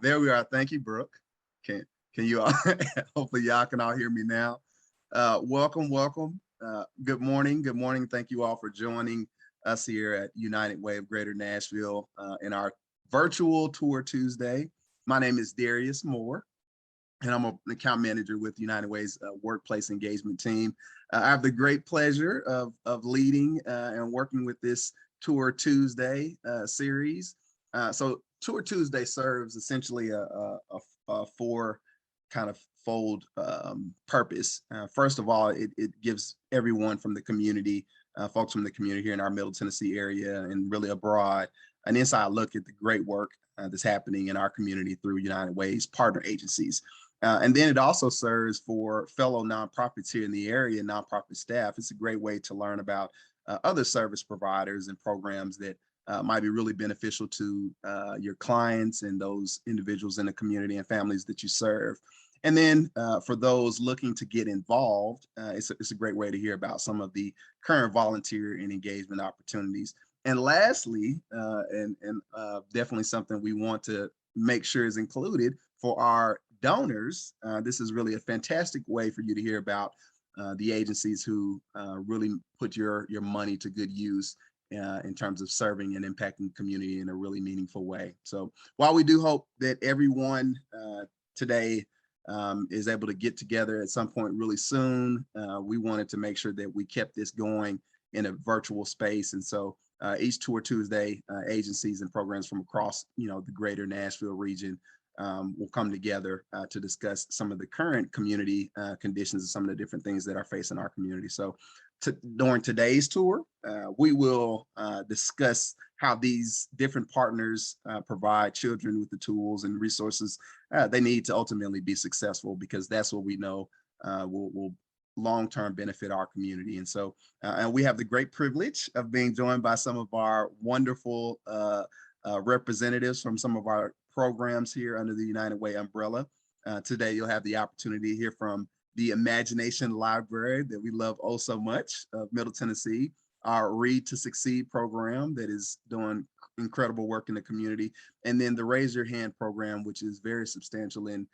There we are. Thank you, Brooke. Can you all, hopefully y'all can all hear me now. Welcome. Good morning. Good morning. Thank you all for joining us here at United Way of Greater Nashville in our virtual tour Tuesday. My name is Darius Moore, and I'm an account manager with United Way's workplace engagement team. I have the great pleasure of leading and working with this Tour Tuesday series. So Tour Tuesday serves essentially a four kind of fold purpose. First of all, it gives everyone from the community, folks from the community here in our Middle Tennessee area and really abroad, an inside look at the great work that's happening in our community through United Way's partner agencies. And then it also serves for fellow nonprofits here in the area, nonprofit staff. It's a great way to learn about other service providers and programs that might be really beneficial to your clients and those individuals in the community and families that you serve. And then for those looking to get involved, it's a great way to hear about some of the current volunteer and engagement opportunities. And lastly, definitely something we want to make sure is included for our donors, this is really a fantastic way for you to hear about the agencies who really put your money to good use in terms of serving and impacting the community in a really meaningful way. So while we do hope that everyone today is able to get together at some point really soon, we wanted to make sure that we kept this going in a virtual space. And so each Tour Tuesday, agencies and programs from across the greater Nashville region will come together to discuss some of the current community conditions and some of the different things that are facing our community. So during today's tour, we will discuss how these different partners provide children with the tools and resources they need to ultimately be successful, because that's what we know will long-term benefit our community. And so and we have the great privilege of being joined by some of our wonderful representatives from some of our programs here under the United Way umbrella. Today, you'll have the opportunity to hear from the Imagination Library that we love oh so much of Middle Tennessee, our Read to Succeed program that is doing incredible work in the community, and then the Raise Your Hand program, which is very substantial in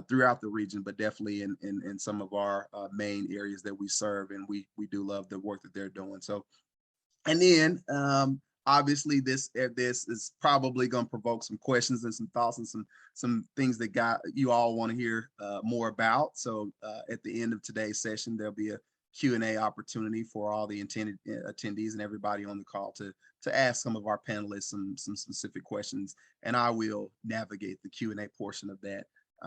throughout the region, but definitely in some of our main areas that we serve, and we do love the work that they're doing. So, and then obviously this is probably going to provoke some questions and some thoughts and some things that you all want to hear more about. So at the end of today's session, there'll be a Q&A opportunity for all the intended attendees and everybody on the call to ask some of our panelists some specific questions, and I will navigate the Q&A portion of that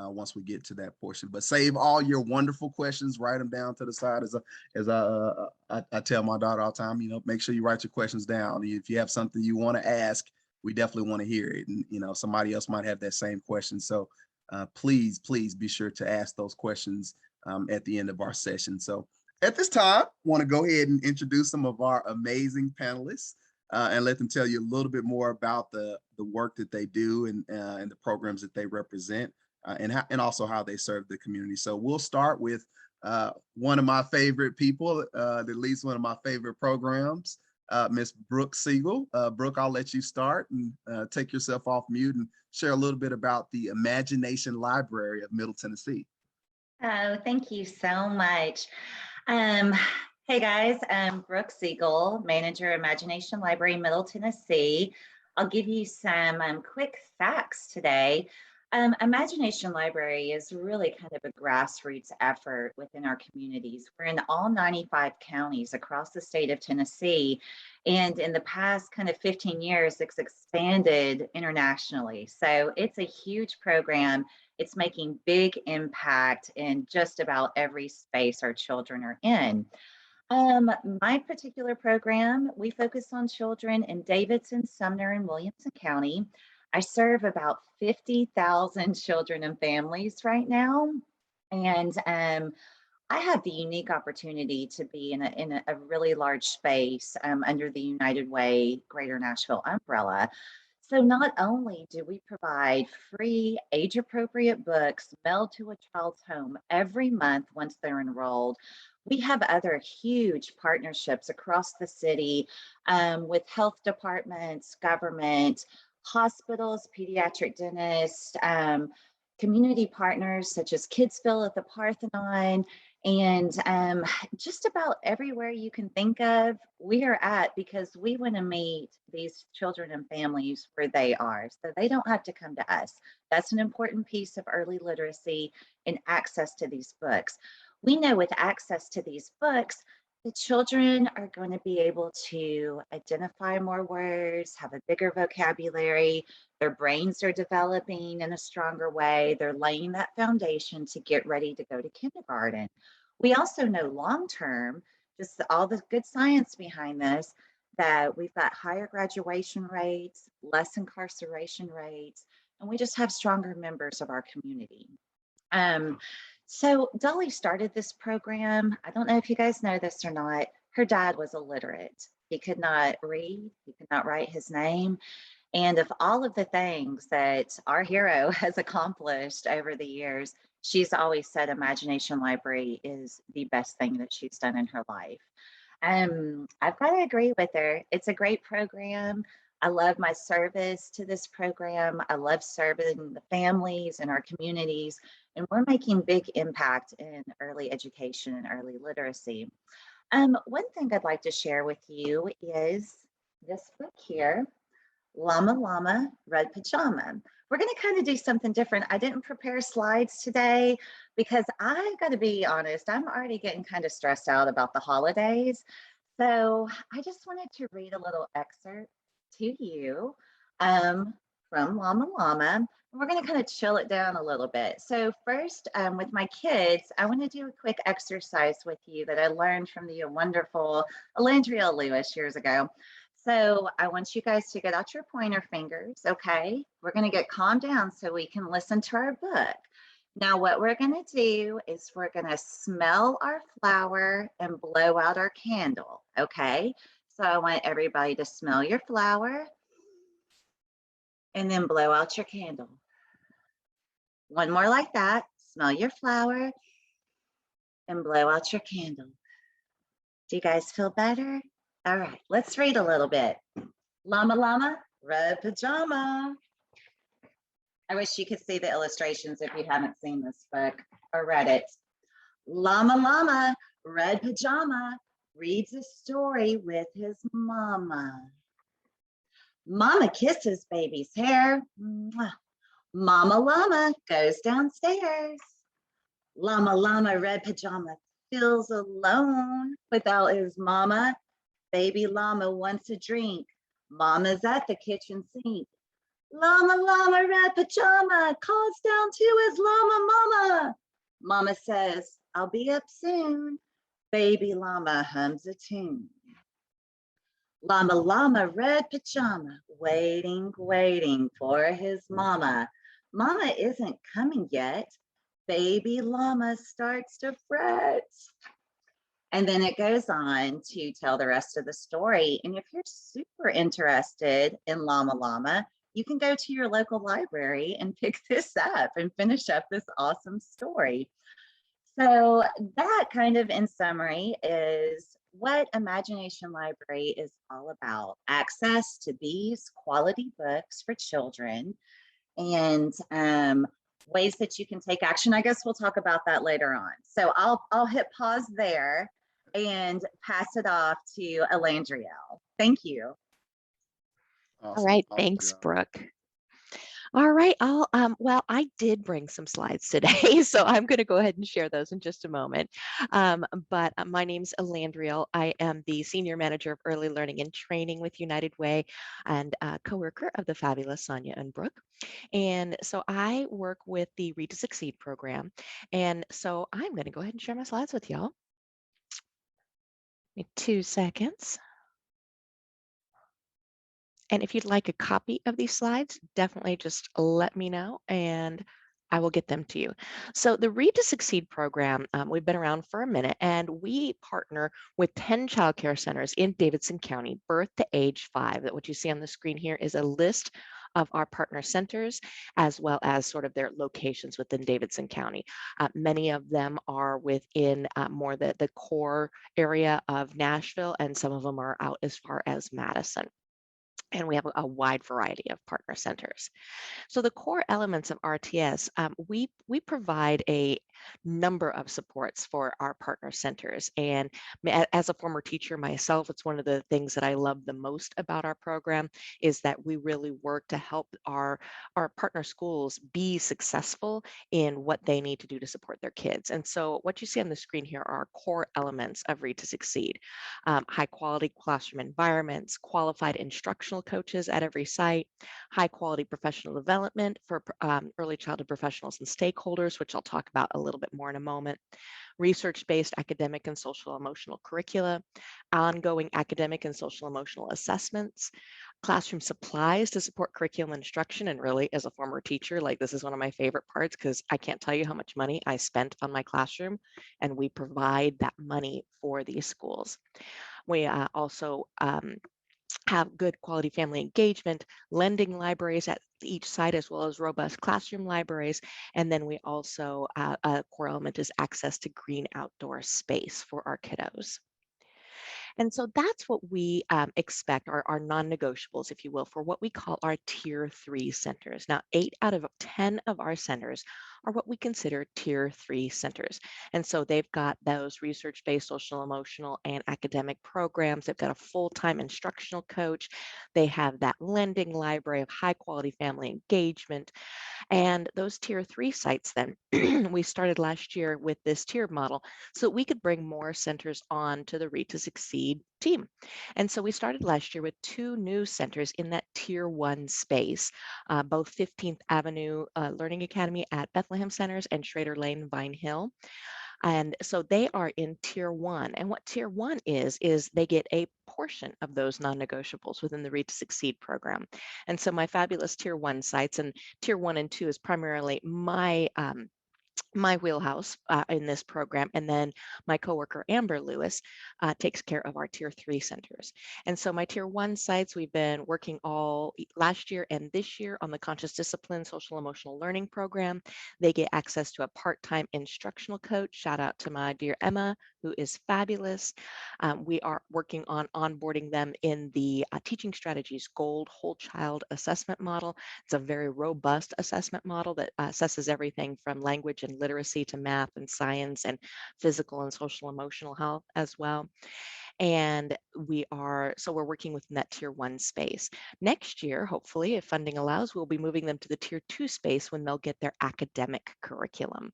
once we get to that portion. But save all your wonderful questions, write them down to the side. As I tell my daughter all the time, make sure you write your questions down. If you have something you want to ask, we definitely want to hear it. And somebody else might have that same question. So please be sure to ask those questions at the end of our session. So at this time, I want to go ahead and introduce some of our amazing panelists and let them tell you a little bit more about the work that they do and the programs that they represent. And also how they serve the community. So we'll start with one of my favorite people that leads one of my favorite programs, Miss Brooke Siegel. Brooke, I'll let you start and take yourself off mute and share a little bit about the Imagination Library of Middle Tennessee. Oh, thank you so much. Hey guys, I'm Brooke Siegel, Manager, Imagination Library, Middle Tennessee. I'll give you some quick facts today. Imagination Library is really kind of a grassroots effort within our communities. We're in all 95 counties across the state of Tennessee. And in the past kind of 15 years, it's expanded internationally. So it's a huge program. It's making big impact in just about every space our children are in. My particular program, we focus on children in Davidson, Sumner, and Williamson County. I serve about 50,000 children and families right now. And I have the unique opportunity to be in a really large space under the United Way Greater Nashville umbrella. So not only do we provide free age-appropriate books mailed to a child's home every month once they're enrolled, we have other huge partnerships across the city with health departments, government, hospitals, pediatric dentists, community partners such as Kidsville at the Parthenon, and just about everywhere you can think of, we are at because we want to meet these children and families where they are so they don't have to come to us. That's an important piece of early literacy and access to these books. We know with access to these books, the children are going to be able to identify more words, have a bigger vocabulary, their brains are developing in a stronger way. They're laying that foundation to get ready to go to kindergarten. We also know long term, just all the good science behind this, that we've got higher graduation rates, less incarceration rates, and we just have stronger members of our community. So Dolly started this program. I don't know if you guys know this or not. Her dad was illiterate. He could not read, he could not write his name. And of all of the things that our hero has accomplished over the years, she's always said Imagination Library is the best thing that she's done in her life. I've got to agree with her. It's a great program. I love my service to this program. I love serving the families and our communities, and we're making big impact in early education and early literacy. One thing I'd like to share with you is this book here, Llama Llama Red Pajama. We're going to kind of do something different. I didn't prepare slides today because I got to be honest, I'm already getting kind of stressed out about the holidays. So I just wanted to read a little excerpt to you from Llama Llama. We're going to kind of chill it down a little bit. So first, with my kids, I want to do a quick exercise with you that I learned from the wonderful Alandria Lewis years ago. So I want you guys to get out your pointer fingers, okay? We're going to get calmed down so we can listen to our book. Now what we're going to do is we're going to smell our flower and blow out our candle, okay? So I want everybody to smell your flower and then blow out your candle. One more like that. Smell your flower and blow out your candle. Do you guys feel better? All right, let's read a little bit. Llama Llama, Red Pajama. I wish you could see the illustrations if you haven't seen this book or read it. Llama Llama, Red Pajama, reads a story with his mama. Mama kisses baby's hair. Mama Llama goes downstairs. Llama Llama, Red Pajama, feels alone without his mama. Baby llama wants a drink. Mama's at the kitchen sink. Llama Llama Red Pajama calls down to his llama mama. Mama says, I'll be up soon. Baby llama hums a tune. Llama Llama Red Pajama, waiting, waiting for his mama. Mama isn't coming yet. Baby llama starts to fret. And then it goes on to tell the rest of the story. And if you're super interested in Llama Llama, you can go to your local library and pick this up and finish up this awesome story. So that kind of in summary is what Imagination Library is all about. Access to these quality books for children and ways that you can take action. I guess we'll talk about that later on. So I'll hit pause there and pass it off to Alandriel. Thank you. Awesome. All right, Awesome thanks, job. Brooke. All right, well, I did bring some slides today, so I'm going to go ahead and share those in just a moment. But my name's Alandriel. I am the Senior Manager of Early Learning and Training with United Way and co-worker of the fabulous Sonia and Brooke. And so I work with the Read to Succeed program. And so I'm going to go ahead and share my slides with y'all. Give me 2 seconds. And if you'd like a copy of these slides, definitely just let me know and I will get them to you. So the Read to Succeed program, we've been around for a minute and we partner with 10 childcare centers in Davidson County, birth to age 5. That what you see on the screen here is a list of our partner centers, as well as sort of their locations within Davidson County. Many of them are within more the core area of Nashville, and some of them are out as far as Madison. and we have a wide variety of partner centers. So the core elements of RTS, we provide a number of supports for our partner centers. And as a former teacher myself, it's one of the things that I love the most about our program is that we really work to help our partner schools be successful in what they need to do to support their kids. And so what you see on the screen here are core elements of Read to Succeed. High quality classroom environments, qualified instructional coaches at every site, high quality professional development for early childhood professionals and stakeholders, which I'll talk about a little bit more in a moment, research-based academic and social emotional curricula, ongoing academic and social emotional assessments, classroom supplies to support curriculum instruction. And really, as a former teacher, like this is one of my favorite parts because I can't tell you how much money I spent on my classroom, and we provide that money for these schools. We also have good quality family engagement, lending libraries at each site, as well as robust classroom libraries. And then we also, a core element is access to green outdoor space for our kiddos. And so that's what we expect, our non-negotiables, if you will, for what we call our Tier 3 centers. Now, 8 out of 10 of our centers are what we consider Tier 3 centers. And so they've got those research-based social, emotional, and academic programs. They've got a full-time instructional coach. They have that lending library of high-quality family engagement. And those Tier 3 sites then, we started last year with this tier model so we could bring more centers on to the Read to Succeed team. And so we started last year with 2 new centers in that Tier 1 space, both 15th Avenue Learning Academy at Bethlehem Centers and Schrader Lane, Vine Hill. And so they are in Tier 1. And what Tier 1 is they get a portion of those non-negotiables within the Read to Succeed program. And so my fabulous Tier 1 sites, and Tier 1 and 2 is primarily my wheelhouse in this program. And then my coworker, Amber Lewis, takes care of our Tier 3 centers. And so my Tier 1 sites, we've been working all last year and this year on the Conscious Discipline Social Emotional Learning program. They get access to a part-time instructional coach. Shout out to my dear Emma, who is fabulous. We are working on onboarding them in the Teaching Strategies Gold Whole Child Assessment Model. It's a very robust assessment model that assesses everything from language and literacy to math and science and physical and social emotional health as well. And we're working within that Tier 1 space. Next year, hopefully, if funding allows, we'll be moving them to the Tier 2 space when they'll get their academic curriculum.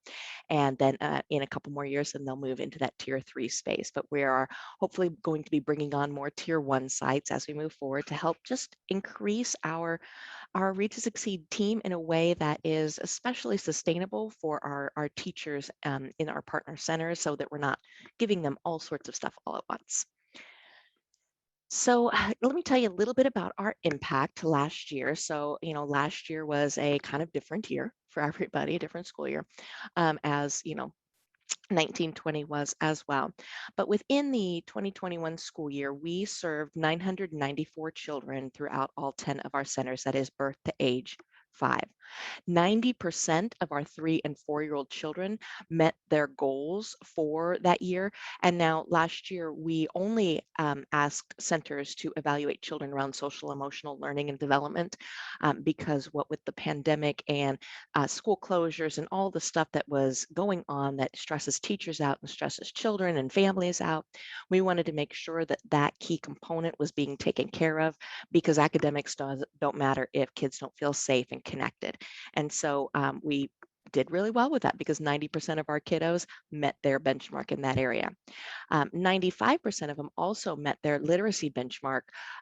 And then in a couple more years, then they'll move into that Tier 3 space. But we are hopefully going to be bringing on more Tier 1 sites as we move forward to help just increase our Read to Succeed team in a way that is especially sustainable for our teachers in our partner centers so that we're not giving them all sorts of stuff all at once. So let me tell you a little bit about our impact last year. So, last year was a kind of different year for everybody, a different school year, as 1920 was as well. But within the 2021 school year, we served 994 children throughout all 10 of our centers, that is birth to age 5. 90% of our 3 and 4-year-old children met their goals for that year. And now last year, we only asked centers to evaluate children around social emotional learning and development because what with the pandemic and school closures and all the stuff that was going on that stresses teachers out and stresses children and families out, we wanted to make sure that that key component was being taken care of because academics don't matter if kids don't feel safe and connected. And so we did really well with that because 90% of our kiddos met their benchmark in that area. 95% of them also met their literacy benchmark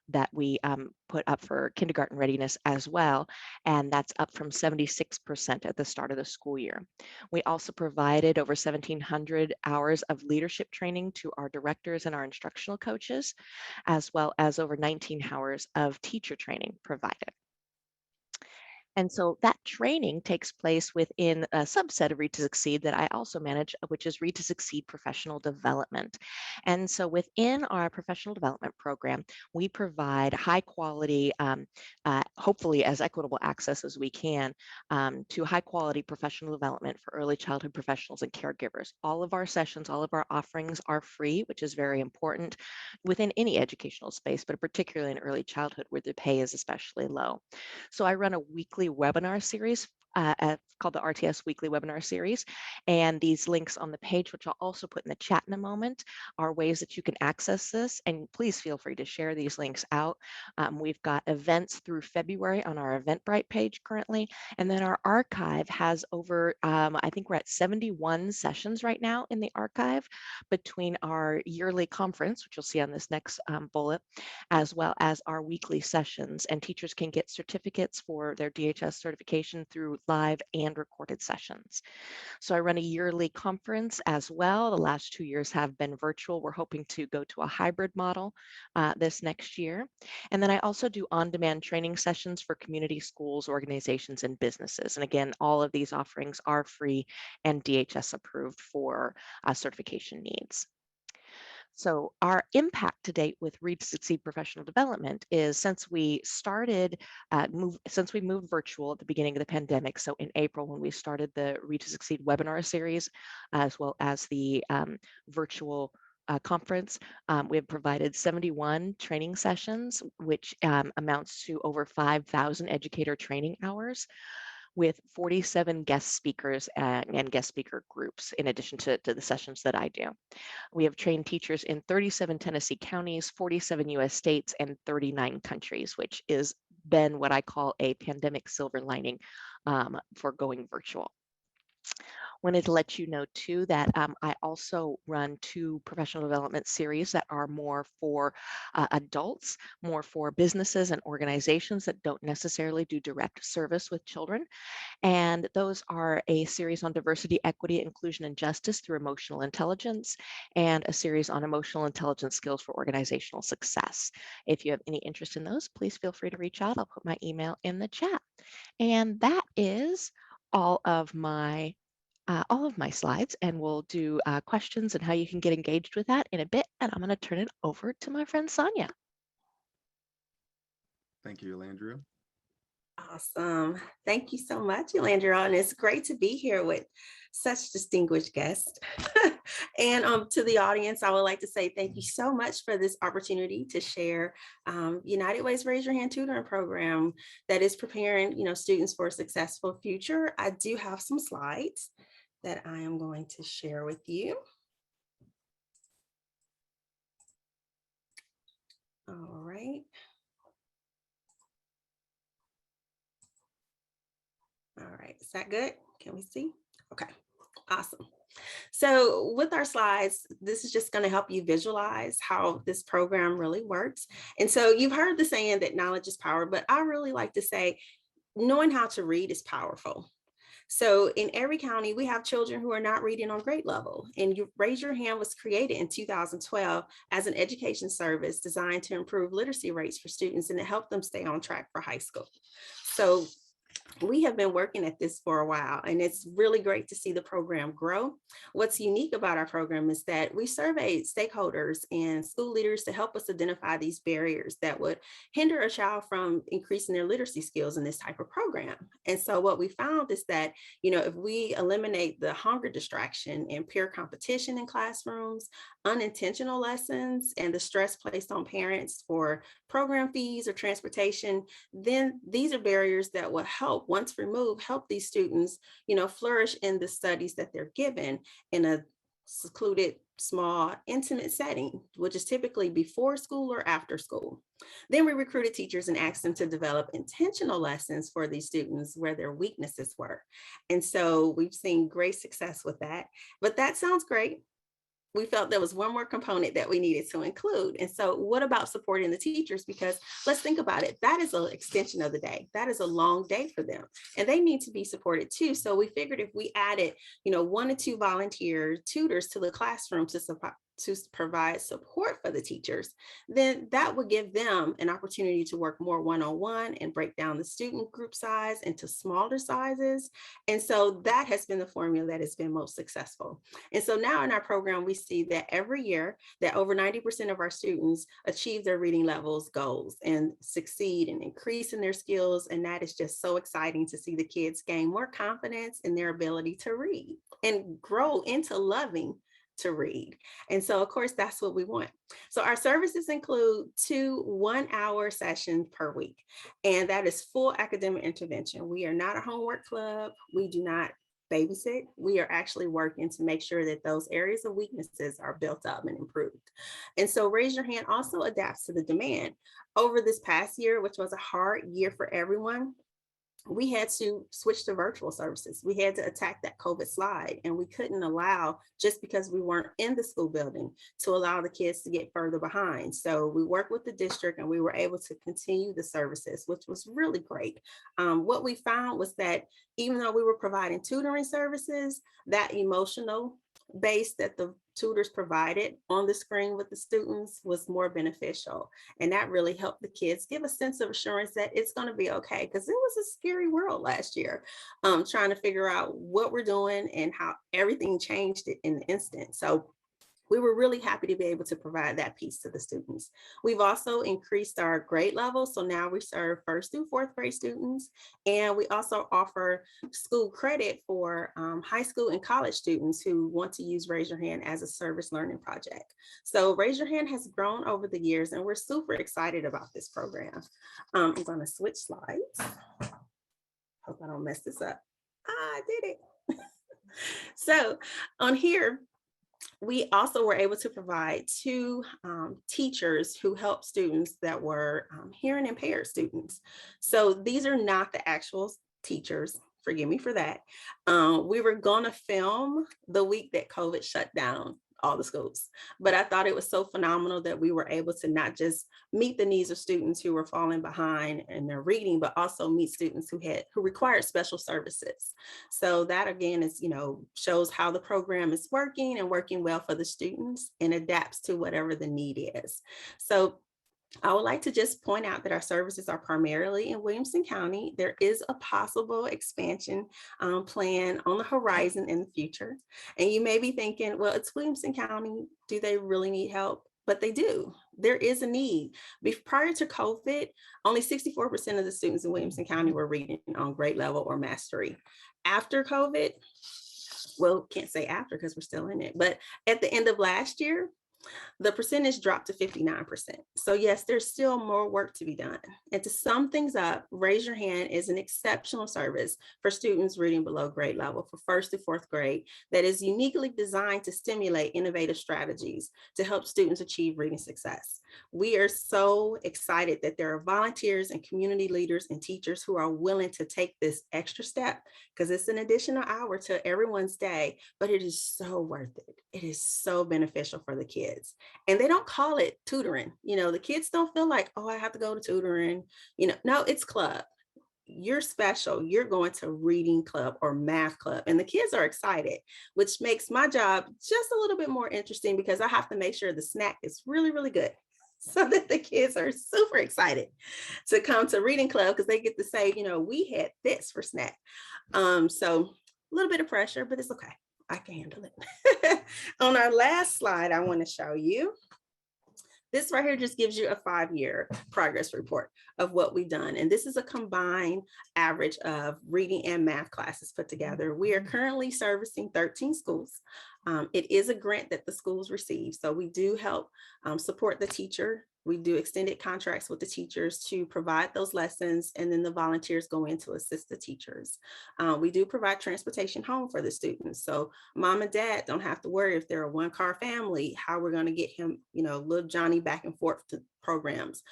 that we put up for kindergarten readiness as well, and that's up from 76% at the start of the school year. We also provided over 1,700 hours of leadership training to our directors and our instructional coaches, as well as over 19 hours of teacher training provided. And so that training takes place within a subset of Read to Succeed that I also manage, which is Read to Succeed Professional Development. And so within our professional development program, we provide high quality, hopefully as equitable access as we can, to high quality professional development for early childhood professionals and caregivers. All of our sessions, all of our offerings are free, which is very important within any educational space, but particularly in early childhood where the pay is especially low. So I run a weekly webinar series called the RTS Weekly Webinar Series. And these links on the page, which I'll also put in the chat in a moment, are ways that you can access this. And please feel free to share these links out. We've got events through February on our Eventbrite page currently. And then our archive has over, I think we're at 71 sessions right now in the archive between our yearly conference, which you'll see on this next bullet, as well as our weekly sessions. And teachers can get certificates for their DHS certification through live and recorded sessions. So I run a yearly conference as well. The last 2 years have been virtual. We're hoping to go to a hybrid model this next year. And then I also do on-demand training sessions for community schools, organizations, and businesses. And again, all of these offerings are free and DHS approved for certification needs. So our impact to date with Read to Succeed Professional Development is since we started, since we moved virtual at the beginning of the pandemic, so in April when we started the Read to Succeed webinar series, as well as the virtual conference, we have provided 71 training sessions, which amounts to over 5,000 educator training hours, with 47 guest speakers and guest speaker groups, in addition to the sessions that I do. We have trained teachers in 37 Tennessee counties, 47 US states, and 39 countries, which has been what I call a pandemic silver lining for going virtual. Wanted to let you know too that I also run 2 professional development series that are more for adults, more for businesses and organizations that don't necessarily do direct service with children. And those are a series on diversity, equity, inclusion, and justice through emotional intelligence, and a series on emotional intelligence skills for organizational success. If you have any interest in those, please feel free to reach out. I'll put my email in the chat. And that is all of my slides, and we'll do questions and how you can get engaged with that in a bit. And I'm going to turn it over to my friend Sonia. Thank you, Elandria. Awesome. Thank you so much, Elandria. And it's great to be here with such distinguished guests. And to the audience, I would like to say thank you so much for this opportunity to share United Way's Raise Your Hand tutoring program that is preparing, students for a successful future. I do have some slides that I am going to share with you. All right. All right, is that good? Can we see? Okay, awesome. So with our slides, this is just going to help you visualize how this program really works. And so you've heard the saying that knowledge is power, but I really like to say knowing how to read is powerful. So in every county, we have children who are not reading on grade level. And Raise Your Hand was created in 2012 as an education service designed to improve literacy rates for students and to help them stay on track for high school. So we have been working at this for a while, and it's really great to see the program grow. What's unique about our program is that we surveyed stakeholders and school leaders to help us identify these barriers that would hinder a child from increasing their literacy skills in this type of program. And so what we found is that, if we eliminate the hunger distraction and peer competition in classrooms, unintentional lessons, and the stress placed on parents for program fees or transportation, then these are barriers that will help, once removed, help these students, flourish in the studies that they're given in a secluded, small, intimate setting, which is typically before school or after school. Then we recruited teachers and asked them to develop intentional lessons for these students where their weaknesses were. And so we've seen great success with that. But that sounds great. We felt there was one more component that we needed to include. And so what about supporting the teachers? Because let's think about it. That is an extension of the day. That is a long day for them, and they need to be supported too. So we figured if we added, 1 or 2 volunteer tutors to the classroom to to provide support for the teachers, then that would give them an opportunity to work more one-on-one and break down the student group size into smaller sizes. And so that has been the formula that has been most successful. And so now in our program, we see that every year that over 90% of our students achieve their reading levels goals and succeed and increase in their skills. And that is just so exciting to see the kids gain more confidence in their ability to read and grow into loving to read. And so, of course, that's what we want. So our services include 2 one-hour sessions per week, and that is full academic intervention. We are not a homework club. We do not babysit. We are actually working to make sure that those areas of weaknesses are built up and improved. And so Raise Your Hand also adapts to the demand. Over this past year, which was a hard year for everyone, we had to switch to virtual services. We had to attack that COVID slide, and we couldn't allow, just because we weren't in the school building, to allow the kids to get further behind. So we worked with the district and we were able to continue the services, which was really great. What we found was that even though we were providing tutoring services, that emotional base that the tutors provided on the screen with the students was more beneficial. And that really helped the kids give a sense of assurance that it's going to be okay, because it was a scary world last year, trying to figure out what we're doing and how everything changed it in an instant. So we were really happy to be able to provide that piece to the students. We've also increased our grade level. So now we serve 1st through 4th grade students. And we also offer school credit for high school and college students who want to use Raise Your Hand as a service learning project. So Raise Your Hand has grown over the years, and we're super excited about this program. I'm going to switch slides. Hope I don't mess this up. I did it. So on here, we also were able to provide 2 teachers who helped students that were hearing impaired students. So these are not the actual teachers. Forgive me for that. We were going to film the week that COVID shut down all the schools, but I thought it was so phenomenal that we were able to not just meet the needs of students who were falling behind in their reading, but also meet students who required special services. So that again is, shows how the program is working and working well for the students and adapts to whatever the need is. So I would like to just point out that our services are primarily in Williamson County. There is a possible expansion plan on the horizon in the future. And you may be thinking, well, it's Williamson County. Do they really need help? But they do. There is a need. Prior to COVID, only 64% of the students in Williamson County were reading on grade level or mastery. After COVID, well, can't say after because we're still in it, but at the end of last year, the percentage dropped to 59%. So yes, there's still more work to be done. And to sum things up, Raise Your Hand is an exceptional service for students reading below grade level for 1st to 4th grade that is uniquely designed to stimulate innovative strategies to help students achieve reading success. We are so excited that there are volunteers and community leaders and teachers who are willing to take this extra step, because it's an additional hour to everyone's day, but it is so worth it. It is so beneficial for the kids. And they don't call it tutoring. The kids don't feel like, oh, I have to go to tutoring. No, it's club. You're special. You're going to reading club or math club. And the kids are excited, which makes my job just a little bit more interesting because I have to make sure the snack is really, really good, so that the kids are super excited to come to reading club because they get to say, we had this for snack. So a little bit of pressure, but it's okay. I can handle it. On our last slide, I want to show you. This right here just gives you a 5-year progress report of what we've done. And this is a combined average of reading and math classes put together. We are currently servicing 13 schools. It is a grant that the schools receive. So we do help support the teacher. We do extended contracts with the teachers to provide those lessons, and then the volunteers go in to assist the teachers. We do provide transportation home for the students. So mom and dad don't have to worry if they're a 1-car family, how we're going to get him, little Johnny back and forth to programs.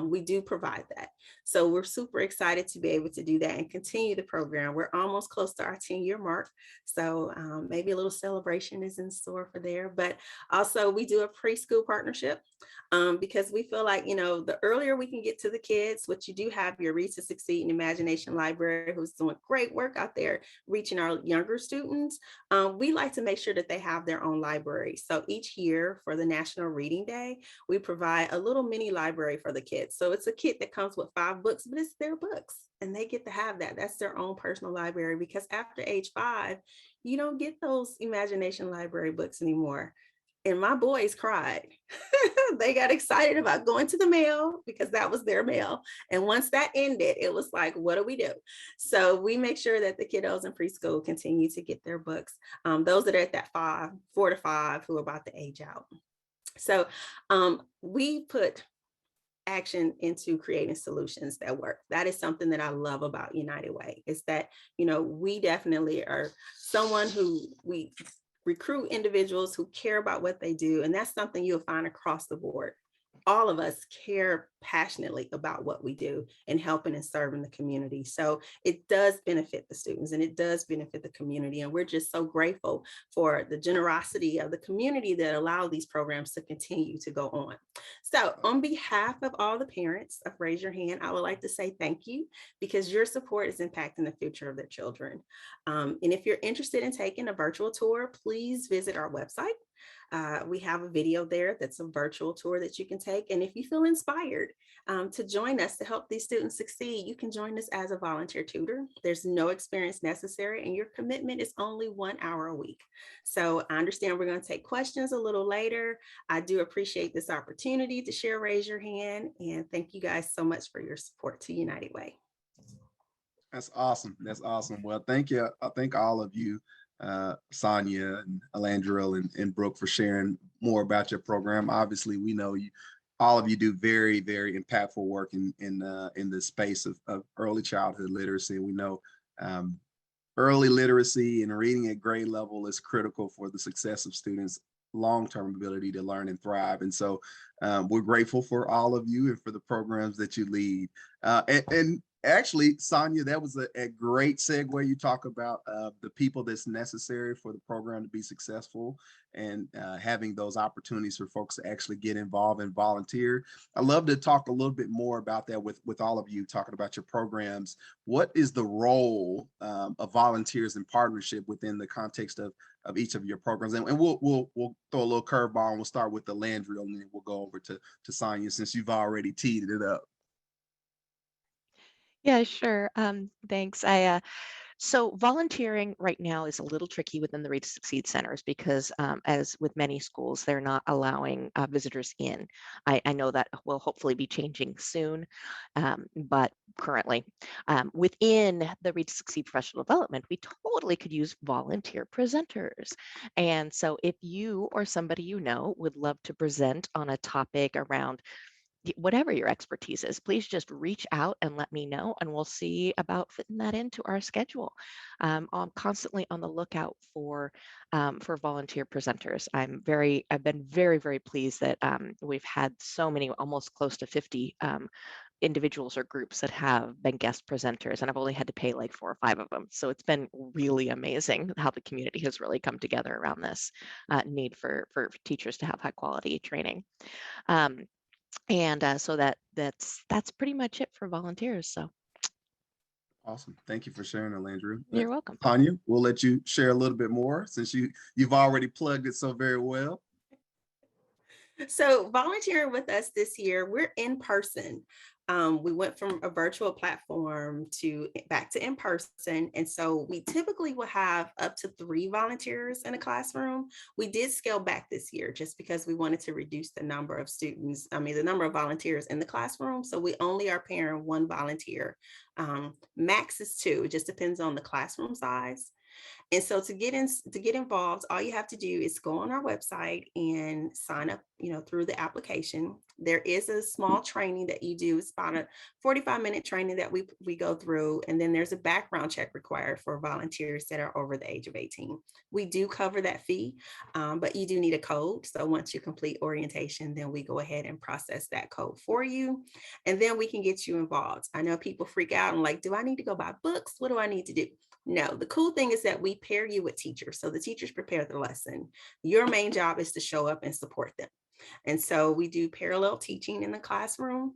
We do provide that. So we're super excited to be able to do that and continue the program. We're almost close to our 10-year mark. So maybe a little celebration is in store for there. But also we do a preschool partnership because we feel like, the earlier we can get to the kids, which you do have your Read to Succeed and Imagination Library, who's doing great work out there reaching our younger students. We like to make sure that they have their own library. So each year for the National Reading Day, we provide a little mini library for the kids. So it's a kit that comes with 5 books, but it's their books and they get to have that. That's their own personal library, because after age 5, you don't get those imagination library books anymore. And my boys cried. They got excited about going to the mail because that was their mail. And once that ended, it was like, what do we do? So we make sure that the kiddos in preschool continue to get their books. Those that are at that 4 to 5 who are about to age out. So we put action into creating solutions that work. That is something that I love about United Way, is that, we definitely are someone who we recruit individuals who care about what they do. And that's something you'll find across the board. All of us care passionately about what we do and helping and serving the community. So it does benefit the students and it does benefit the community. And we're just so grateful for the generosity of the community that allow these programs to continue to go on. So on behalf of all the parents of Raise Your Hand, I would like to say thank you, because your support is impacting the future of their children. And if you're interested in taking a virtual tour, please visit our website. We have a video there that's a virtual tour that you can take. And if you feel inspired to join us to help these students succeed, you can join us as a volunteer tutor. There's no experience necessary, and your commitment is only 1 hour a week. So I understand we're going to take questions a little later. I do appreciate this opportunity to share Raise Your Hand, and thank you guys so much for your support to United Way. That's awesome. That's awesome. Well, thank you. I thank all of you, Sonia and Alandra and Brooke, for sharing more about your program. Obviously, we know you, all of you do very, very impactful work in the space of early childhood literacy. We know early literacy and reading at grade level is critical for the success of students' long-term ability to learn and thrive. And so we're grateful for all of you and for the programs that you lead. And actually, Sonia, that was a great segue. You talk about the people that's necessary for the program to be successful, and having those opportunities for folks to actually get involved and volunteer. I'd love to talk a little bit more about that with all of you, talking about your programs. What is the role of volunteers in partnership within the context of each of your programs? And we'll throw a little curveball, and we'll start with the Landry, and then we'll go over to Sonia, since you've already teed it up. Yeah, sure. Thanks. So volunteering right now is a little tricky within the Read to Succeed centers because, as with many schools, they're not allowing visitors in. I know that will hopefully be changing soon, but currently, within the Read to Succeed professional development, we totally could use volunteer presenters. And so if you or somebody you know would love to present on a topic around whatever your expertise is, please just reach out and let me know, and we'll see about fitting that into our schedule. I'm constantly on the lookout for volunteer presenters. I've been very, very pleased that we've had so many, almost close to 50 individuals or groups that have been guest presenters, and I've only had to pay like 4 or 5 of them. So it's been really amazing how the community has really come together around this need for teachers to have high quality training. And so that's pretty much it for volunteers. So Awesome. Thank you for sharing, Alandra. you're welcome. Tanya, we'll let you share a little bit more, since you've already plugged it so very well. So volunteering with us this year, we're in person. We went from a virtual platform back to in person. And so we typically will have up to 3 volunteers in a classroom. We did scale back this year just because we wanted to reduce the number of the number of volunteers in the classroom. So we only are pairing 1 volunteer. Max is 2. It just depends on the classroom size. And so to get involved, all you have to do is go on our website and sign up, through the application. There is a small training that you do. It's about a 45-minute training that we go through. And then there's a background check required for volunteers that are over the age of 18. We do cover that fee, but you do need a code. So once you complete orientation, then we go ahead and process that code for you. And then we can get you involved. I know people freak out and like, do I need to go buy books? What do I need to do? No, the cool thing is that we pair you with teachers. So the teachers prepare the lesson. Your main job is to show up and support them. And so we do parallel teaching in the classroom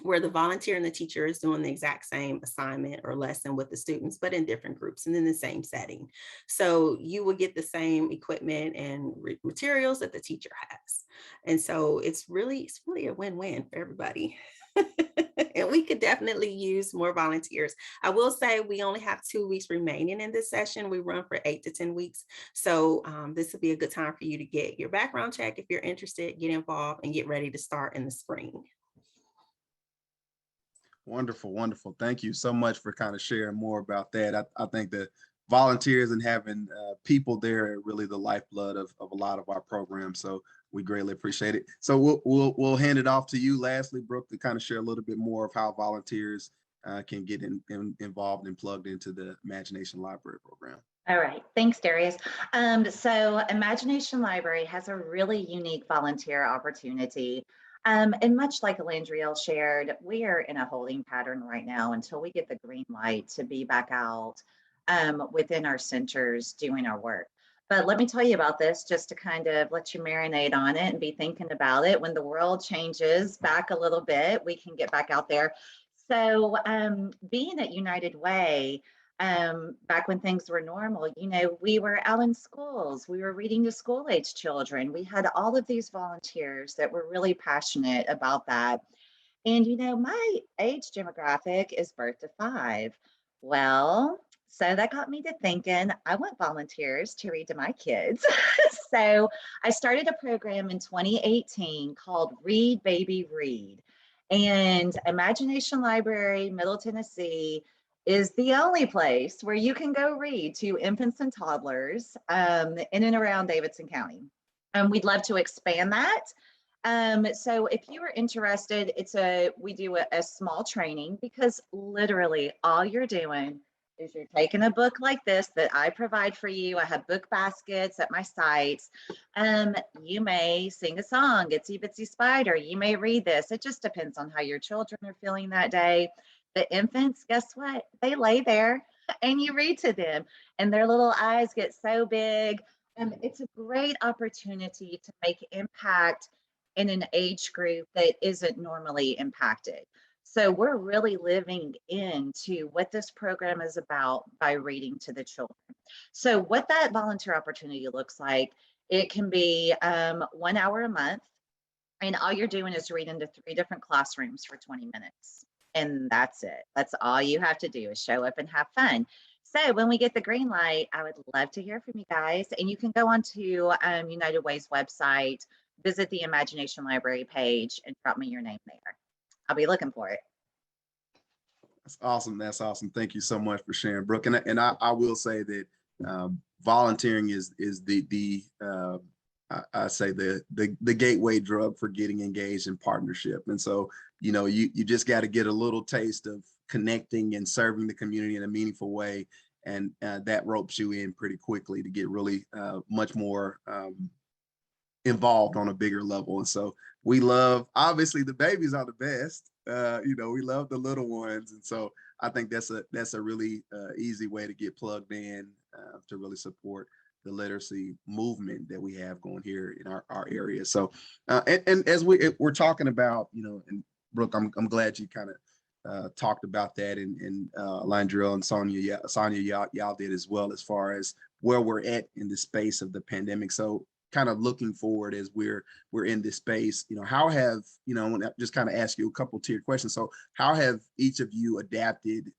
where the volunteer and the teacher is doing the exact same assignment or lesson with the students, but in different groups and in the same setting. So you will get the same equipment and materials that the teacher has. And so it's really a win-win for everybody. And we could definitely use more volunteers. I will say we only have 2 weeks remaining in this session. We run for 8 to 10 weeks. So this will be a good time for you to get your background check if you're interested, get involved, and get ready to start in the spring. Wonderful, wonderful. Thank you so much for kind of sharing more about that. I think that volunteers and having people there are really the lifeblood of a lot of our programs. So we greatly appreciate it. So we'll hand it off to you lastly, Brooke, to kind of share a little bit more of how volunteers can get involved and plugged into the Imagination Library program. All right, thanks, Darius. So Imagination Library has a really unique volunteer opportunity. And much like Alandriel shared, we are in a holding pattern right now until we get the green light to be back out within our centers doing our work. But let me tell you about this just to kind of let you marinate on it and be thinking about it. When the world changes back a little bit, we can get back out there. So being at United Way, back when things were normal, you know, we were out in schools, we were reading to school age children. We had all of these volunteers that were really passionate about that. And, you know, my age demographic is birth to 5. Well, so that got me to thinking, I want volunteers to read to my kids. So I started a program in 2018 called Read Baby Read. And Imagination Library, Middle Tennessee, is the only place where you can go read to infants and toddlers in and around Davidson County. We'd love to expand that. So if you are interested, we do a small training, because literally all you're doing is you're taking a book like this that I provide for you. I have book baskets at my sites. You may sing a song, Itsy Bitsy Spider. You may read this. It just depends on how your children are feeling that day. The infants, guess what? They lay there and you read to them and their little eyes get so big. It's a great opportunity to make impact in an age group that isn't normally impacted. So we're really living into what this program is about by reading to the children. So what that volunteer opportunity looks like, it can be 1 hour a month, and all you're doing is reading to 3 different classrooms for 20 minutes. And that's it. That's all you have to do is show up and have fun. So when we get the green light, I would love to hear from you guys. And you can go onto United Way's website, visit the Imagination Library page, and drop me your name there. I'll be looking for it. That's awesome. That's awesome. Thank you so much for sharing, Brooke. And I will say that volunteering is I say the gateway drug for getting engaged in partnership. And so, you know, you just got to get a little taste of connecting and serving the community in a meaningful way. And that ropes you in pretty quickly to get really much more involved on a bigger level. And so we love, obviously the babies are the best, you know, we love the little ones. And so I think that's a really easy way to get plugged in to really support the literacy movement that we have going here in our area. So and as we're talking about, you know, and Brooke, I'm glad you kind of talked about that, and Landrell and Sonia, y'all did as well, as far as where we're at in the space of the pandemic. So kind of looking forward as we're in this space, you know, how have, you know, I want to just kind of ask you a couple tiered questions. So how have each of you adapted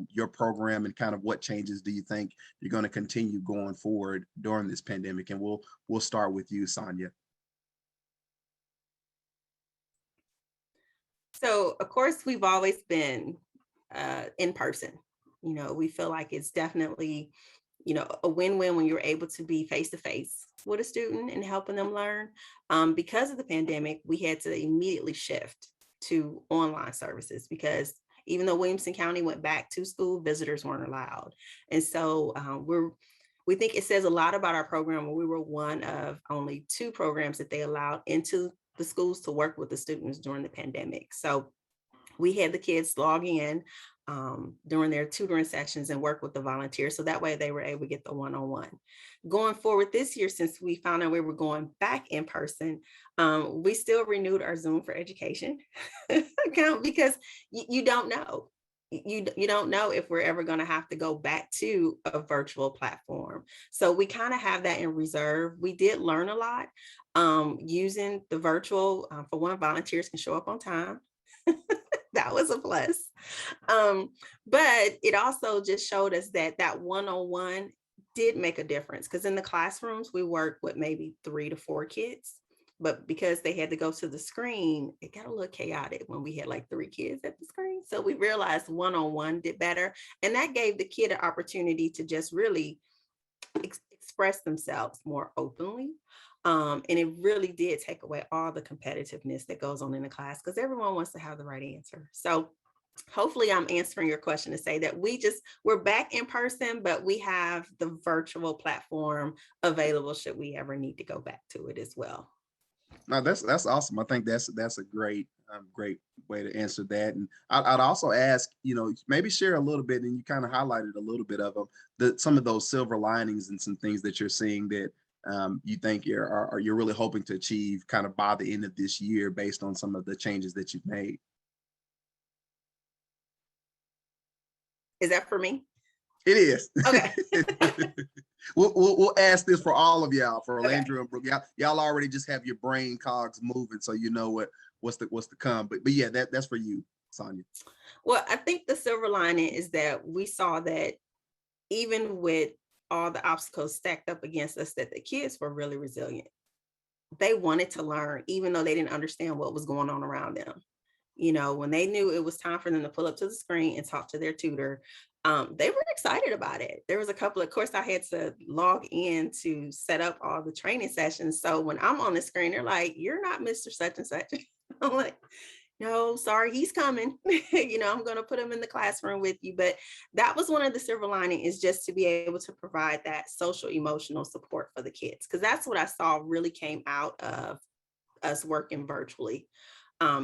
your program, and kind of what changes do you think you're going to continue going forward during this pandemic? And we'll start with you, Sonia. So of course, we've always been in person. You know, we feel like it's definitely, a win-win when you're able to be face-to-face with a student and helping them learn. Because of the pandemic, we had to immediately shift to online services because even though Williamson County went back to school, visitors weren't allowed. And so we think it says a lot about our program. We were one of only 2 programs that they allowed into the schools to work with the students during the pandemic. So we had the kids log in during their tutoring sessions and work with the volunteers. So that way they were able to get the one-on-one. Going forward this year, since we found out we were going back in person, we still renewed our Zoom for Education account because you don't know. You don't know if we're ever going to have to go back to a virtual platform. So we kind of have that in reserve. We did learn a lot using the virtual. For one, volunteers can show up on time. That was a plus. But it also just showed us that one-on-one did make a difference, because in the classrooms, we work with maybe 3 to 4 kids. But because they had to go to the screen, it got a little chaotic when we had like 3 kids at the screen. So we realized one-on-one did better. And that gave the kid an opportunity to just really express themselves more openly. And it really did take away all the competitiveness that goes on in the class, because everyone wants to have the right answer. So hopefully I'm answering your question to say that we're back in person, but we have the virtual platform available should we ever need to go back to it as well. No, that's awesome. I think that's a great way to answer that. And I'd also ask, maybe share a little bit, and you kind of highlighted a little bit of them, some of those silver linings and some things that you're seeing that you think you're really hoping to achieve kind of by the end of this year based on some of the changes that you've made. Is that for me? It is. Okay. We'll ask this for all of y'all, for Okay. Landry and Brooke. Y'all already just have your brain cogs moving, so you know what's to come. But yeah, that's for you, Sonia. Well, I think the silver lining is that we saw that even with all the obstacles stacked up against us, that the kids were really resilient. They wanted to learn, even though they didn't understand what was going on around them. When they knew it was time for them to pull up to the screen and talk to their tutor, they were excited about it. There was a couple of course I had to log in to set up all the training sessions. So when I'm on the screen, they're like, "You're not Mr. Such and such." I'm like, "No, sorry, he's coming." I'm going to put him in the classroom with you. But that was one of the silver lining, is just to be able to provide that social emotional support for the kids. Because that's what I saw really came out of us working virtually,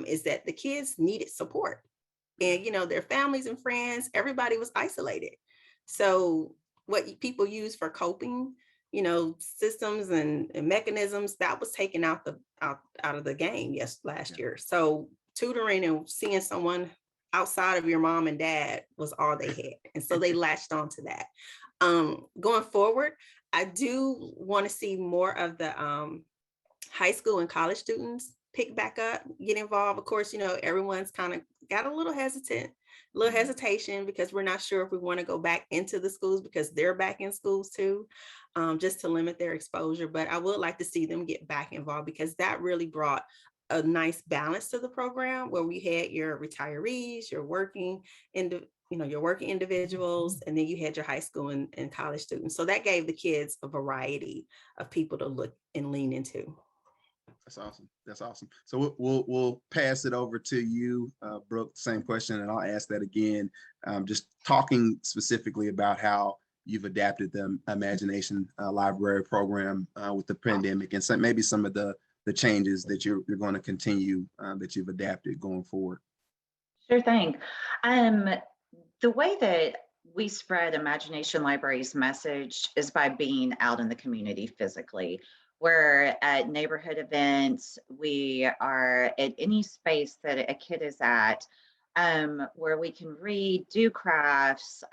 is that the kids needed support. And, their families and friends, everybody was isolated. So what people use for coping, systems and mechanisms, that was taken out of the game last year. So tutoring and seeing someone outside of your mom and dad was all they had. And so they latched onto that. Going forward, I do want to see more of the high school and college students pick back up, get involved. Of course, everyone's kind of got a little hesitation because we're not sure if we want to go back into the schools because they're back in schools too, just to limit their exposure. But I would like to see them get back involved, because that really brought a nice balance to the program, where we had your retirees, your working individuals, and then you had your high school and college students. So that gave the kids a variety of people to look and lean into. That's awesome. So we'll pass it over to you, Brooke. Same question, and I'll ask that again. Just talking specifically about how you've adapted the Imagination Library program with the pandemic, and maybe some of the changes that you're going to continue that you've adapted going forward. Sure thing. The way that we spread Imagination Library's message is by being out in the community physically. We're at neighborhood events. We are at any space that a kid is at, where we can read, do crafts,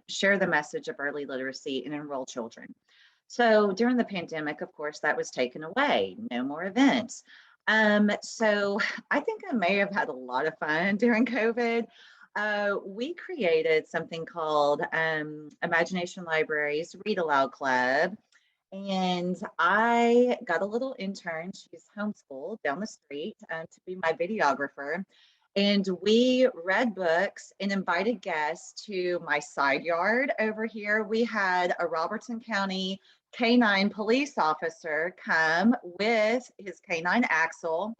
share the message of early literacy, and enroll children. So during the pandemic, of course, that was taken away. No more events. So I think I may have had a lot of fun during COVID. We created something called Imagination Library's Read Aloud Club. And I got a little intern, she's homeschooled down the street, to be my videographer. And we read books and invited guests to my side yard over here. We had a Robertson County K-9 police officer come with his K-9 Axel,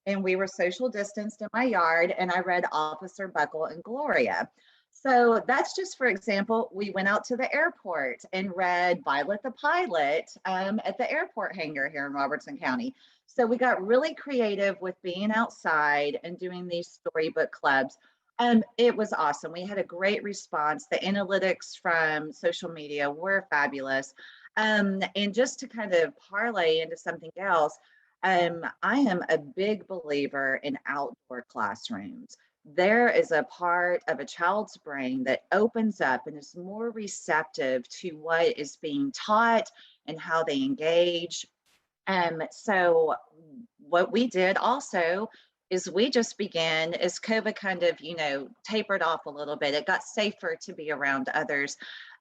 and we were social distanced in my yard, and I read Officer Buckle and Gloria. So that's just, for example, we went out to the airport and read Violet the Pilot at the airport hangar here in Robertson County. So we got really creative with being outside and doing these storybook clubs. It was awesome. We had a great response. The analytics from social media were fabulous. And just to kind of parlay into something else, I am a big believer in outdoor classrooms. There is a part of a child's brain that opens up and is more receptive to what is being taught and how they engage. So what we did also is we just began as COVID kind of, tapered off a little bit. It got safer to be around others.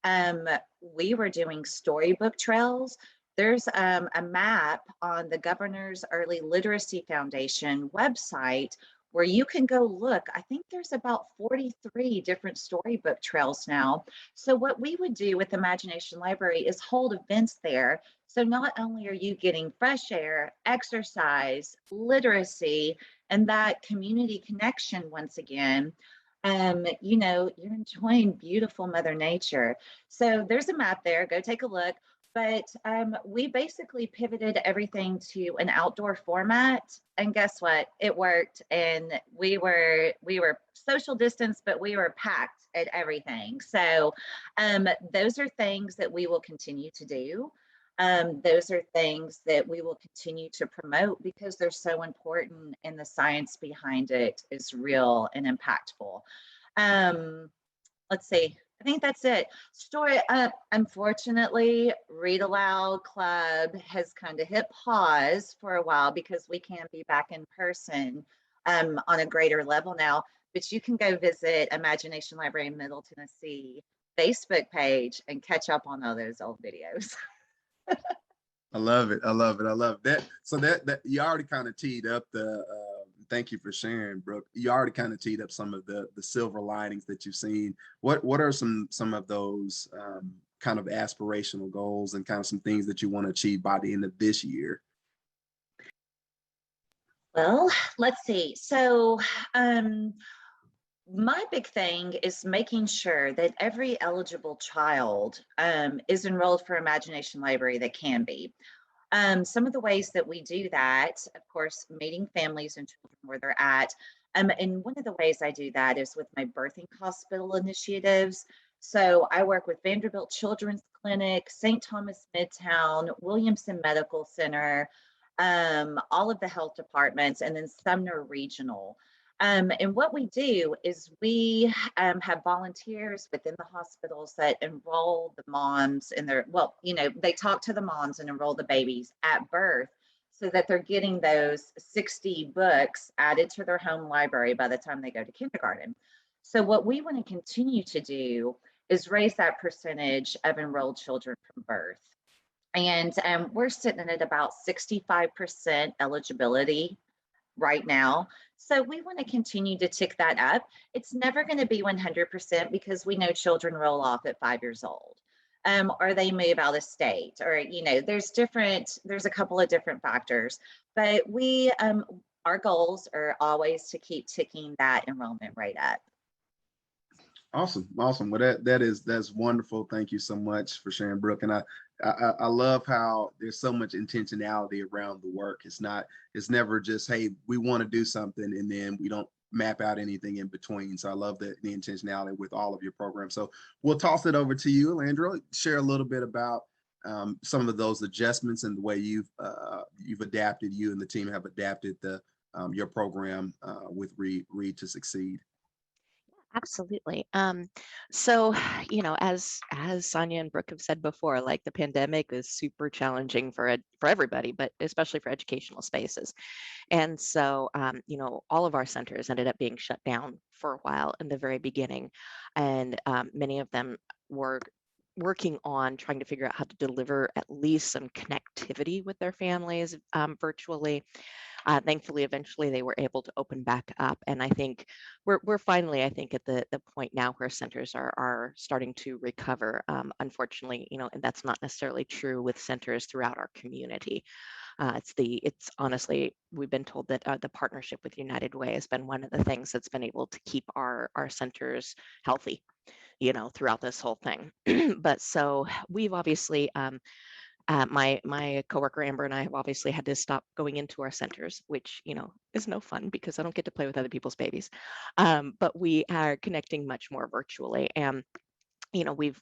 Um, we were doing storybook trails. There's a map on the Governor's Early Literacy Foundation website where you can go look. I think there's about 43 different storybook trails now. So what we would do with Imagination Library is hold events there. So not only are you getting fresh air, exercise, literacy, and that community connection once again, you're enjoying beautiful Mother Nature. So there's a map there, go take a look. But we basically pivoted everything to an outdoor format, and guess what? It worked, and we were social distance, but we were packed at everything. So those are things that we will continue to do. Those are things that we will continue to promote because they're so important, and the science behind it is real and impactful. Let's see. I think that's it. Story unfortunately, Read Aloud Club has kind of hit pause for a while because we can't be back in person on a greater level now. But you can go visit Imagination Library in Middle Tennessee Facebook page and catch up on all those old videos. I love it. I love it. I love that. So that you already kind of teed up the. Thank you for sharing, Brooke. You already kind of teed up some of the silver linings that you've seen. What are some of those kind of aspirational goals and kind of some things that you want to achieve by the end of this year? Well, let's see. So my big thing is making sure that every eligible child is enrolled for Imagination Library that can be. Some of the ways that we do that, of course, meeting families and children where they're at. And one of the ways I do that is with my birthing hospital initiatives. So I work with Vanderbilt Children's Clinic, St. Thomas Midtown, Williamson Medical Center, all of the health departments, and then Sumner Regional. And what we do is we have volunteers within the hospitals that enroll the moms in their, they talk to the moms and enroll the babies at birth so that they're getting those 60 books added to their home library by the time they go to kindergarten. So what we want to continue to do is raise that percentage of enrolled children from birth. And we're sitting at about 65% eligibility right now. So we want to continue to tick that up. It's never going to be 100% because we know children roll off at 5 years old, or they move out of state, or there's a couple of different factors. But our goals are always to keep ticking that enrollment rate up. Awesome. Well, that's wonderful. Thank you so much for sharing, Brooke. And I love how there's so much intentionality around the work. It's never just, hey, we want to do something and then we don't map out anything in between. So I love the intentionality with all of your programs. So we'll toss it over to you, Landra. Share a little bit about some of those adjustments and the way you've adapted, you and the team have adapted your program with Read to Succeed. Absolutely. So, as Sonia and Brooke have said before, like the pandemic is super challenging for everybody, but especially for educational spaces. And so, all of our centers ended up being shut down for a while in the very beginning, and many of them were working on trying to figure out how to deliver at least some connectivity with their families virtually. Thankfully, eventually they were able to open back up, and I think we're finally, I think, at the point now where centers are starting to recover. Unfortunately, and that's not necessarily true with centers throughout our community. It's honestly, we've been told that the partnership with United Way has been one of the things that's been able to keep our centers healthy, throughout this whole thing. But so we've obviously, my coworker Amber and I have obviously had to stop going into our centers, which is no fun because I don't get to play with other people's babies. But we are connecting much more virtually, and we've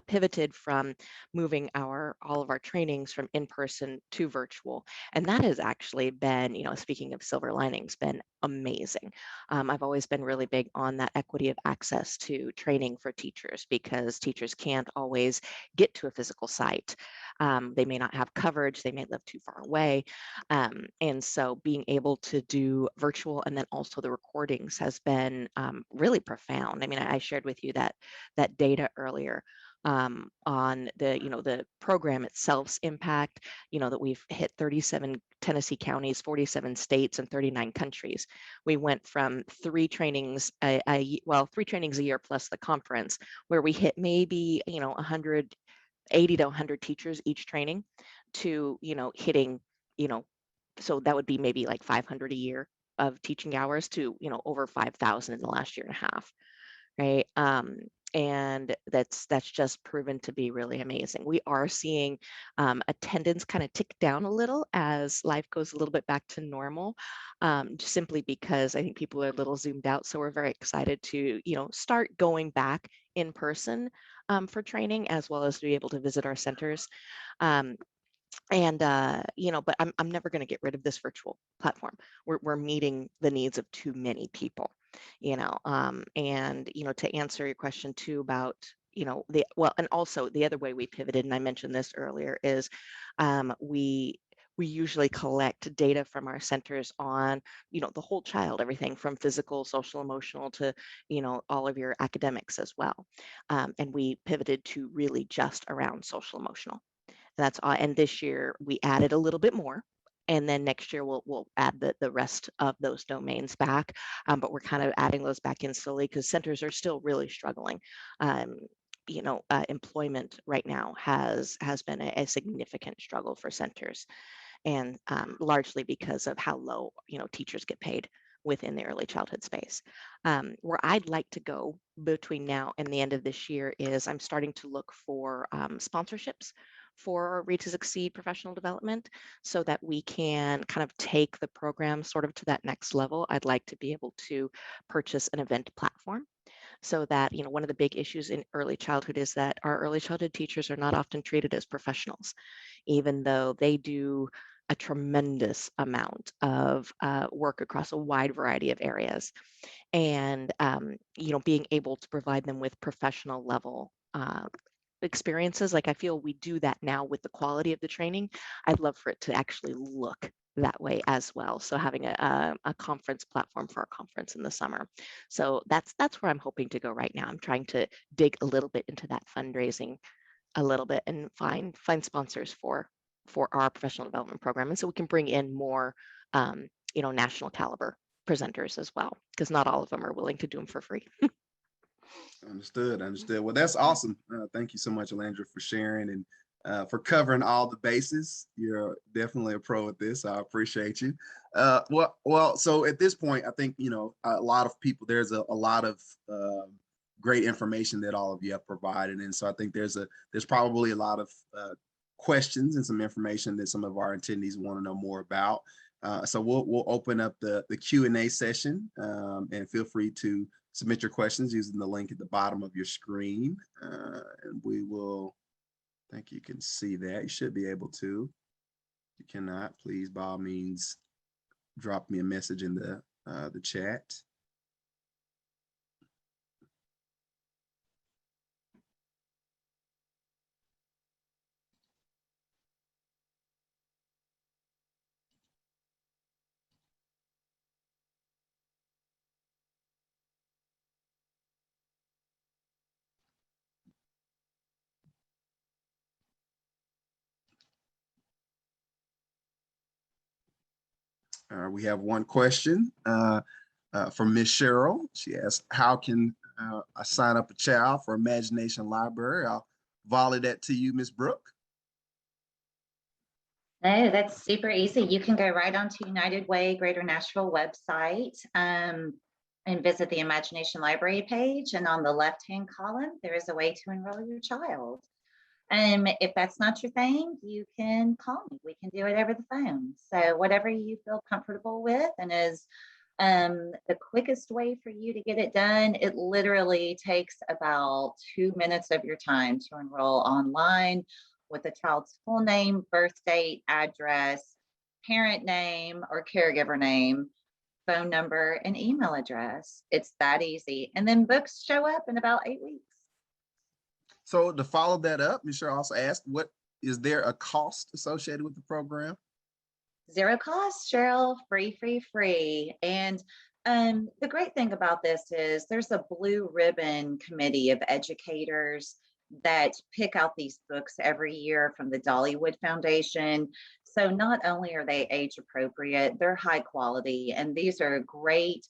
pivoted from moving all of our trainings from in person to virtual, and that has actually been, speaking of silver linings, been amazing. I've always been really big on that equity of access to training for teachers because teachers can't always get to a physical site. They may not have coverage, they may live too far away, and so being able to do virtual and then also the recordings has been really profound. I mean, I shared with you that data earlier on the program itself's impact, that we've hit 37 Tennessee counties, 47 states, and 39 countries. We went from three trainings a year plus the conference, where we hit maybe 180 to 100 teachers each training, to hitting, so that would be maybe like 500 a year of teaching hours, to over 5,000 in the last year and a half, right? And that's just proven to be really amazing. We are seeing attendance kind of tick down a little as life goes a little bit back to normal, just simply because I think people are a little zoomed out. So we're very excited to start going back in person for training, as well as to be able to visit our centers. Um, and but I'm never going to get rid of this virtual platform. We're meeting the needs of too many people, and to answer your question too about and also the other way we pivoted, and I mentioned this earlier, is we usually collect data from our centers on the whole child, everything from physical, social, emotional, to all of your academics as well. And we pivoted to really just around social emotional. And this year we added a little bit more, and then next year we'll add the rest of those domains back. But we're kind of adding those back in slowly because centers are still really struggling. Employment right now has been a significant struggle for centers, and largely because of how low teachers get paid within the early childhood space. Where I'd like to go between now and the end of this year is I'm starting to look for sponsorships for Read to Succeed professional development, so that we can kind of take the program sort of to that next level. I'd like to be able to purchase an event platform, so that one of the big issues in early childhood is that our early childhood teachers are not often treated as professionals, even though they do a tremendous amount of work across a wide variety of areas. And being able to provide them with professional level experiences, like I feel we do that now with the quality of the training. I'd love for it to actually look that way as well. So having a conference platform for our conference in the summer. So that's where I'm hoping to go right now. I'm trying to dig a little bit into that fundraising a little bit and find sponsors for our professional development program, and so we can bring in more national caliber presenters as well, because not all of them are willing to do them for free. Understood. Well, that's awesome. Thank you so much, Alandra, for sharing and for covering all the bases. You're definitely a pro at this. I appreciate you. Well, so at this point, I think, a lot of people, there's a lot of great information that all of you have provided. And so I think there's probably a lot of questions and some information that some of our attendees want to know more about. So we'll open up the Q&A session, and feel free to submit your questions using the link at the bottom of your screen. And we will, I think you can see that. You should be able to. If you cannot, please, by all means, drop me a message in the chat. We have one question from Miss Cheryl. She asked, how can I sign up a child for Imagination Library? I'll volley that to you, Miss Brooke. No, that's super easy. You can go right onto United Way Greater Nashville website and visit the Imagination Library page. And on the left-hand column, there is a way to enroll your child. If that's not your thing, you can call me. We can do it over the phone. So whatever you feel comfortable with and is the quickest way for you to get it done, it literally takes about 2 minutes of your time to enroll online with the child's full name, birth date, address, parent name or caregiver name, phone number, and email address. It's that easy. And then books show up in about 8 weeks. So to follow that up, Ms. Cheryl also asked, what is there a cost associated with the program? Zero cost, Cheryl, free, free, free. And the great thing about this is there's a blue ribbon committee of educators that pick out these books every year from the Dollywood Foundation. So not only are they age appropriate, they're high quality, and these are great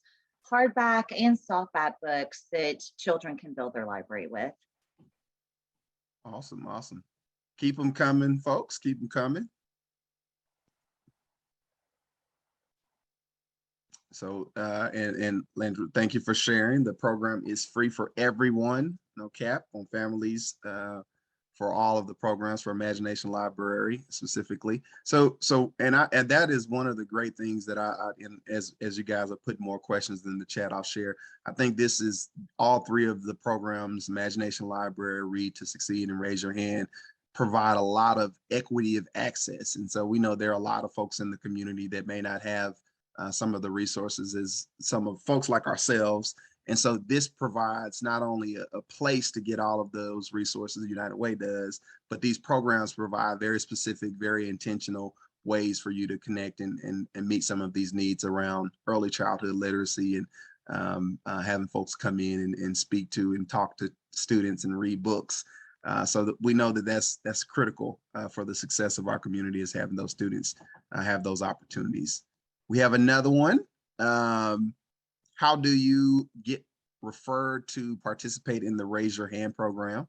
hardback and softback books that children can build their library with. Awesome, awesome. Keep them coming, folks. Keep them coming. So, and Landry, thank you for sharing. The program is free for everyone, no cap on families, for all of the programs for Imagination Library specifically. So and that is one of the great things that as you guys have put more questions in the chat, I'll share. I think this is all three of the programs, Imagination Library, Read to Succeed, and Raise Your Hand, provide a lot of equity of access. And so we know there are a lot of folks in the community that may not have some of the resources as some of folks like ourselves. And so this provides not only a place to get all of those resources United Way does, but these programs provide very specific, very intentional ways for you to connect and meet some of these needs around early childhood literacy and having folks come in and speak to and talk to students and read books. So that we know that that's critical for the success of our community, is having those students have those opportunities. We have another one. How do you get referred to participate in the Raise Your Hand program?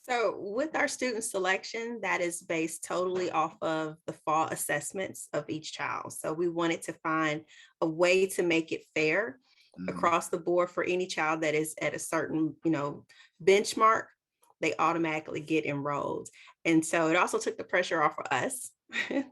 So with our student selection, that is based totally off of the fall assessments of each child. So we wanted to find a way to make it fair across the board for any child that is at a certain, benchmark. They automatically get enrolled. And so it also took the pressure off of us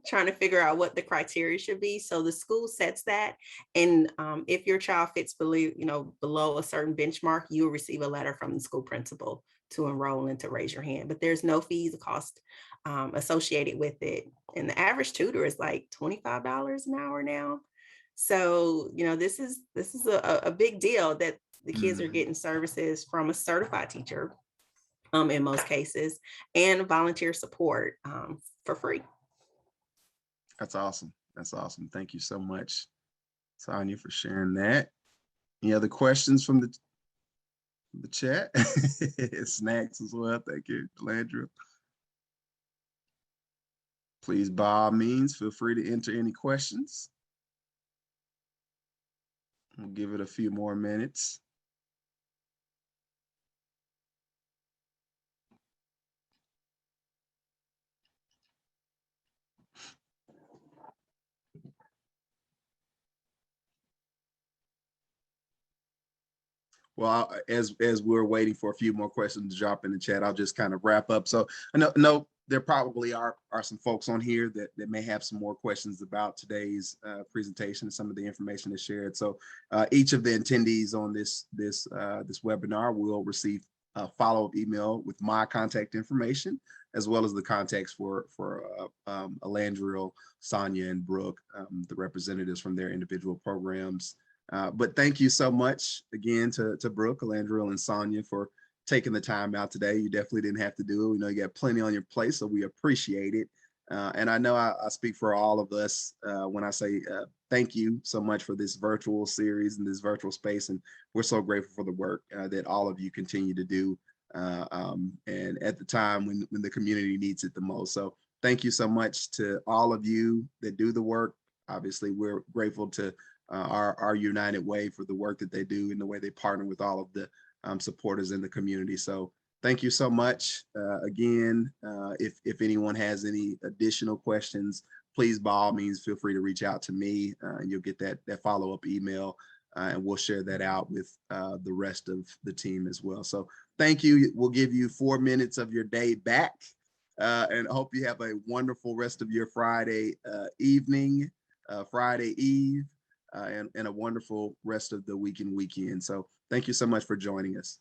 trying to figure out what the criteria should be. So the school sets that. And if your child fits below a certain benchmark, you'll receive a letter from the school principal to enroll and to Raise Your Hand. But there's no fees or cost associated with it. And the average tutor is like $25 an hour now. So, this is a big deal that the kids are getting services from a certified teacher in most cases, and volunteer support for free. That's awesome. That's awesome. Thank you so much, Sonia, for sharing that. Any other questions from the chat? Snacks as well. Thank you, Landry. Please, by all means, feel free to enter any questions. We'll give it a few more minutes. Well, as we're waiting for a few more questions to drop in the chat, I'll just kind of wrap up. So I know there probably are some folks on here that may have some more questions about today's presentation and some of the information that's shared. So each of the attendees on this webinar will receive a follow-up email with my contact information, as well as the contacts for Alandriel, Sonia, and Brooke, the representatives from their individual programs. But thank you so much again to Brooke, Alandriel, and Sonia for taking the time out today. You definitely didn't have to do it. We know you got plenty on your plate, so we appreciate it. And I know I speak for all of us when I say thank you so much for this virtual series and this virtual space. And we're so grateful for the work that all of you continue to do. And at the time when the community needs it the most. So thank you so much to all of you that do the work. Obviously, we're grateful to our United Way for the work that they do and the way they partner with all of the supporters in the community. So thank you so much. Again, if anyone has any additional questions, please, by all means, feel free to reach out to me and you'll get that follow-up email and we'll share that out with the rest of the team as well. So thank you. We'll give you 4 minutes of your day back and hope you have a wonderful rest of your Friday evening, Friday Eve, and a wonderful rest of the weekend. So thank you so much for joining us.